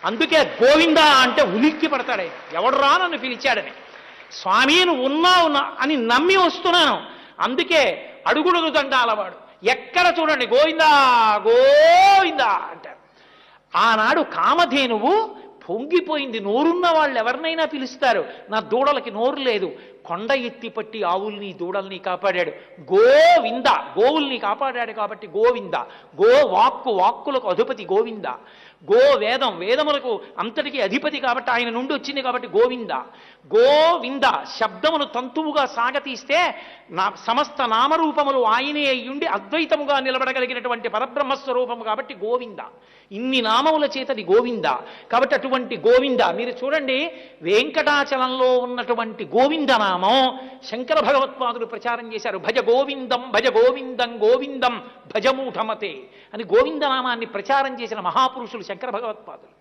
అందుకే గోవింద అంటే ఉలిక్కి పడతాడే, ఎవడురా నన్ను పిలిచాడని. స్వామి నువ్వు ఉన్నావు అని నమ్మి వస్తున్నాను, అందుకే అడుగుడుగు దండాలవాడు. ఎక్కడ చూడండి గోవిందా గోవిందా అంటారు. ఆనాడు కామధేనువు పొంగిపోయింది. నోరున్న వాళ్ళు ఎవరినైనా పిలుస్తారు, నా దూడలకి నోరు లేదు. కొండ ఎత్తి పట్టి ఆవుల్ని దూడల్ని కాపాడాడు గోవింద. గోవుల్ని కాపాడాడు కాబట్టి గోవింద. గో వాక్కు, వాక్కులకు అధిపతి గోవింద. గో వేదం, వేదములకు అంతటికీ అధిపతి కాబట్టి ఆయన నుండి వచ్చింది కాబట్టి గోవింద. గోవింద శబ్దమును తంతువుగా సాగతీస్తే సమస్త నామరూపములు ఆయనే అయ్యుండి అద్వైతముగా నిలబడగలిగినటువంటి పరబ్రహ్మస్వరూపము కాబట్టి గోవింద. ఇన్ని నామముల చేతది గోవింద కాబట్టి అటువంటి గోవింద. మీరు చూడండి వెంకటాచలంలో ఉన్నటువంటి గోవింద నామం శంకర భగవత్పాదులు ప్రచారం చేశారు. భజ గోవిందం భజ గోవిందం గోవిందం భజమూఢమతే అని గోవిందనామాన్ని ప్రచారం చేసిన మహాపురుషులు శంకర భగవత్పాదులు.